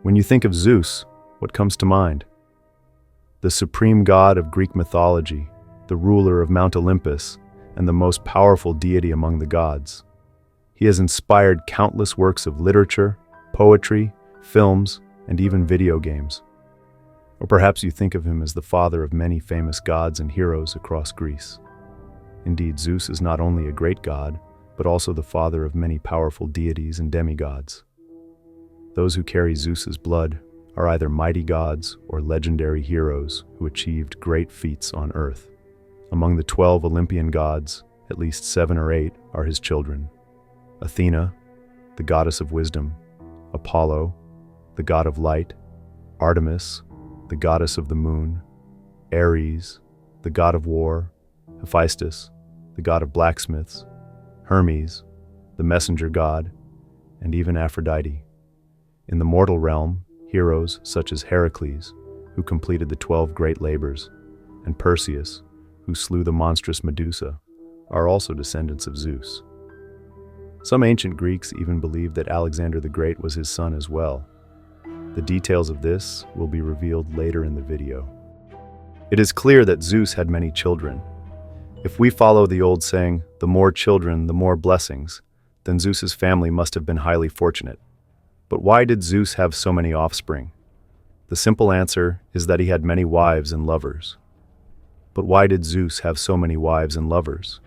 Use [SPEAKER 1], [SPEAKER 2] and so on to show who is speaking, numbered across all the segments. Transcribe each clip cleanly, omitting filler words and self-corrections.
[SPEAKER 1] When you think of Zeus, what comes to mind? The supreme god of Greek mythology, the ruler of Mount Olympus, and the most powerful deity among the gods. He has inspired countless works of literature, poetry, films, and even video games. Or perhaps you think of him as the father of many famous gods and heroes across Greece. Indeed, Zeus is not only a great god, but also the father of many powerful deities and demigods. Those who carry Zeus's blood are either mighty gods or legendary heroes who achieved great feats on earth. Among the 12 Olympian gods, at least 7 or 8 are his children. Athena, the goddess of wisdom; Apollo, the god of light; Artemis, the goddess of the moon; Ares, the god of war; Hephaestus, the god of blacksmiths; Hermes, the messenger god; and even Aphrodite. In the mortal realm, heroes such as Heracles, who completed the 12 great labors, and Perseus, who slew the monstrous Medusa, are also descendants of Zeus. Some ancient Greeks even believed that Alexander the Great was his son as well. The details of this will be revealed later in the video. It is clear that Zeus had many children. If we follow the old saying, the more children, the more blessings, then Zeus's family must have been highly fortunate. But why did Zeus have so many offspring? The simple answer is that he had many wives and lovers. But why did Zeus have so many wives and lovers?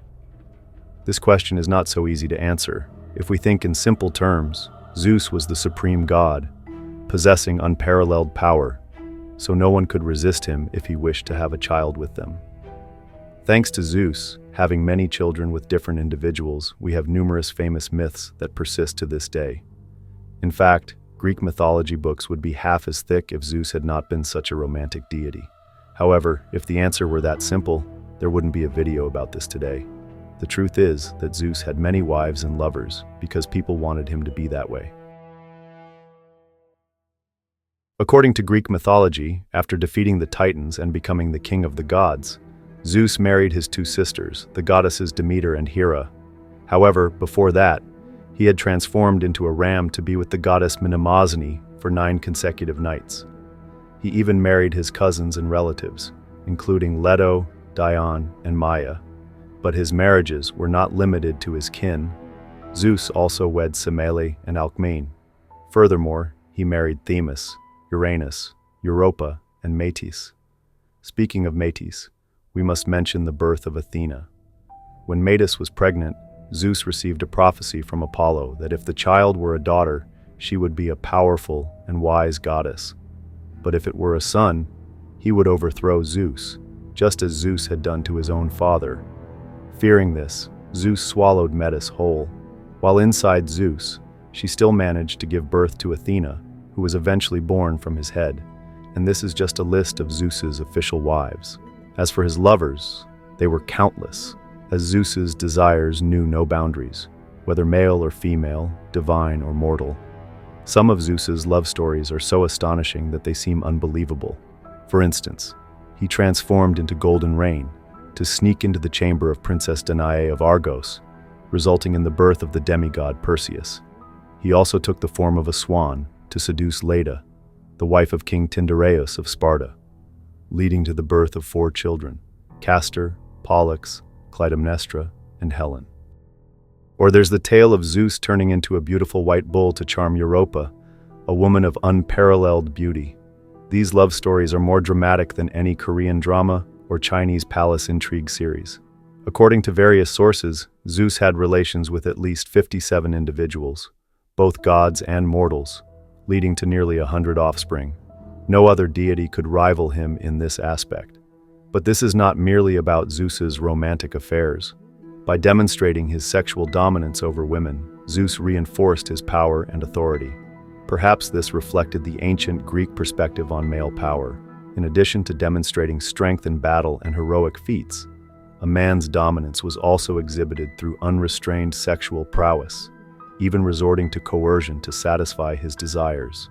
[SPEAKER 1] This question is not so easy to answer. If we think in simple terms, Zeus was the supreme god, possessing unparalleled power, so no one could resist him if he wished to have a child with them. Thanks to Zeus having many children with different individuals, we have numerous famous myths that persist to this day. In fact, Greek mythology books would be half as thick if Zeus had not been such a romantic deity. However, if the answer were that simple, there wouldn't be a video about this today. The truth is that Zeus had many wives and lovers because people wanted him to be that way. According to Greek mythology, after defeating the Titans and becoming the king of the gods, Zeus married his 2 sisters, the goddesses Demeter and Hera. However, before that, he had transformed into a ram to be with the goddess Mnemosyne for 9 consecutive nights. He even married his cousins and relatives, including Leto, Dion, and Maia. But his marriages were not limited to his kin. Zeus also wed Semele and Alcmene. Furthermore, he married Themis, Uranus, Europa, and Metis. Speaking of Metis, we must mention the birth of Athena. When Metis was pregnant, Zeus received a prophecy from Apollo that if the child were a daughter, she would be a powerful and wise goddess. But if it were a son, he would overthrow Zeus, just as Zeus had done to his own father. Fearing this, Zeus swallowed Metis whole. While inside Zeus, she still managed to give birth to Athena, who was eventually born from his head. And this is just a list of Zeus's official wives. As for his lovers, they were countless, as Zeus's desires knew no boundaries, whether male or female, divine or mortal. Some of Zeus's love stories are so astonishing that they seem unbelievable. For instance, he transformed into golden rain to sneak into the chamber of Princess Danae of Argos, resulting in the birth of the demigod Perseus. He also took the form of a swan to seduce Leda, the wife of King Tyndareus of Sparta, leading to the birth of 4 children, Castor, Pollux, Clytemnestra, and Helen. Or there's the tale of Zeus turning into a beautiful white bull to charm Europa, a woman of unparalleled beauty. These love stories are more dramatic than any Korean drama or Chinese palace intrigue series. According to various sources, Zeus had relations with at least 57 individuals, both gods and mortals, leading to nearly 100 offspring. No other deity could rival him in this aspect. But this is not merely about Zeus's romantic affairs. By demonstrating his sexual dominance over women, Zeus reinforced his power and authority. Perhaps this reflected the ancient Greek perspective on male power. In addition to demonstrating strength in battle and heroic feats, a man's dominance was also exhibited through unrestrained sexual prowess, even resorting to coercion to satisfy his desires.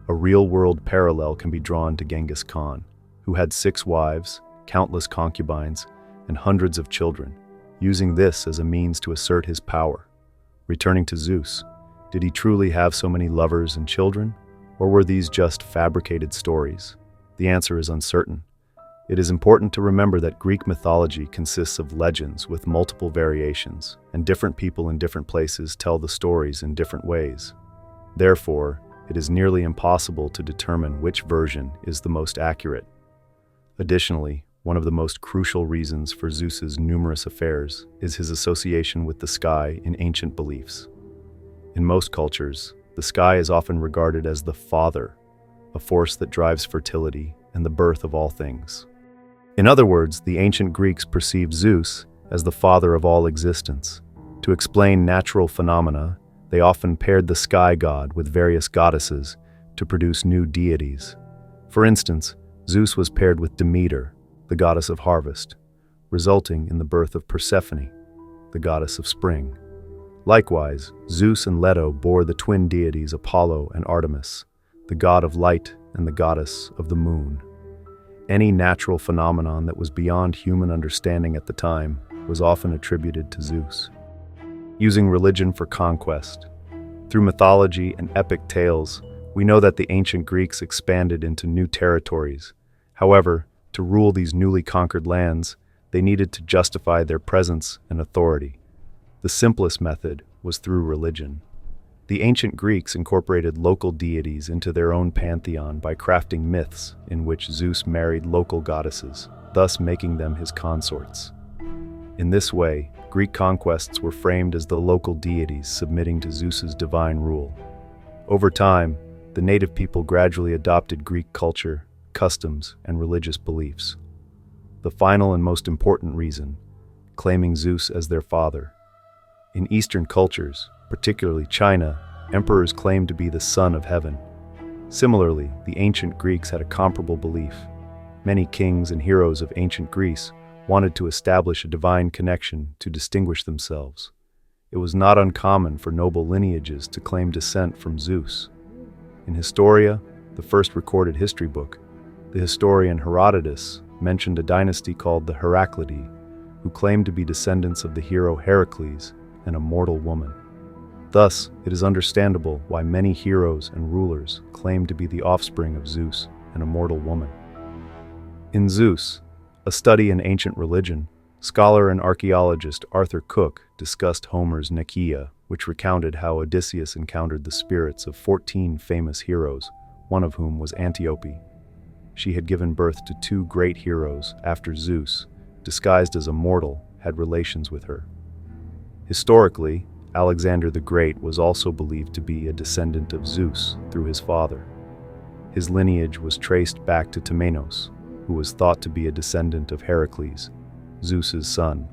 [SPEAKER 1] A real-world parallel can be drawn to Genghis Khan, who had 6 wives, countless concubines, and hundreds of children, using this as a means to assert his power. Returning to Zeus, did he truly have so many lovers and children? Or were these just fabricated stories? The answer is uncertain. It is important to remember that Greek mythology consists of legends with multiple variations, and different people in different places tell the stories in different ways. Therefore, it is nearly impossible to determine which version is the most accurate. Additionally, one of the most crucial reasons for Zeus's numerous affairs is his association with the sky in ancient beliefs. In most cultures, the sky is often regarded as the father, a force that drives fertility and the birth of all things. In other words, the ancient Greeks perceived Zeus as the father of all existence. To explain natural phenomena, they often paired the sky god with various goddesses to produce new deities. For instance, Zeus was paired with Demeter, the goddess of harvest, resulting in the birth of Persephone, the goddess of spring. Likewise, Zeus and Leto bore the twin deities Apollo and Artemis, the god of light and the goddess of the moon. Any natural phenomenon that was beyond human understanding at the time was often attributed to Zeus. Using religion for conquest. Through mythology and epic tales, we know that the ancient Greeks expanded into new territories. However, to rule these newly conquered lands, they needed to justify their presence and authority. The simplest method was through religion. The ancient Greeks incorporated local deities into their own pantheon by crafting myths in which Zeus married local goddesses, thus making them his consorts. In this way, Greek conquests were framed as the local deities submitting to Zeus's divine rule. Over time, the native people gradually adopted Greek culture, customs, and religious beliefs. The final and most important reason, claiming Zeus as their father. In Eastern cultures, particularly China, emperors claimed to be the son of heaven. Similarly, the ancient Greeks had a comparable belief. Many kings and heroes of ancient Greece wanted to establish a divine connection to distinguish themselves. It was not uncommon for noble lineages to claim descent from Zeus. In Historia, the first recorded history book, the historian Herodotus mentioned a dynasty called the Heraclidae, who claimed to be descendants of the hero Heracles, and a mortal woman. Thus, it is understandable why many heroes and rulers claim to be the offspring of Zeus and a mortal woman. In Zeus, a study in ancient religion, scholar and archaeologist Arthur Cook discussed Homer's Nekyia, which recounted how Odysseus encountered the spirits of 14 famous heroes, one of whom was Antiope. She had given birth to 2 great heroes after Zeus, disguised as a mortal, had relations with her. Historically, Alexander the Great was also believed to be a descendant of Zeus through his father. His lineage was traced back to Temenos, who was thought to be a descendant of Heracles, Zeus's son.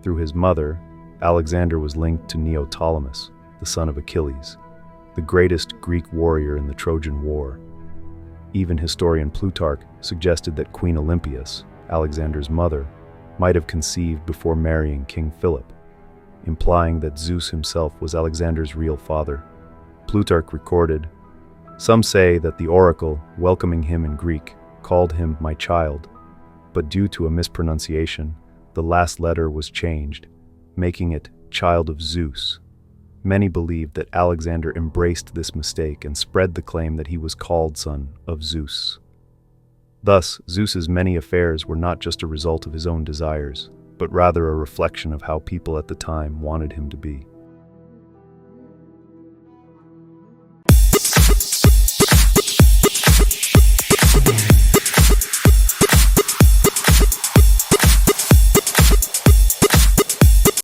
[SPEAKER 1] Through his mother, Alexander was linked to Neoptolemus, the son of Achilles, the greatest Greek warrior in the Trojan War. Even historian Plutarch suggested that Queen Olympias, Alexander's mother, might have conceived before marrying King Philip, implying that Zeus himself was Alexander's real father. Plutarch recorded, "Some say that the oracle, welcoming him in Greek, called him my child, but due to a mispronunciation, the last letter was changed, making it child of Zeus." Many believed that Alexander embraced this mistake and spread the claim that he was called son of Zeus. Thus, Zeus's many affairs were not just a result of his own desires, but rather a reflection of how people at the time wanted him to be.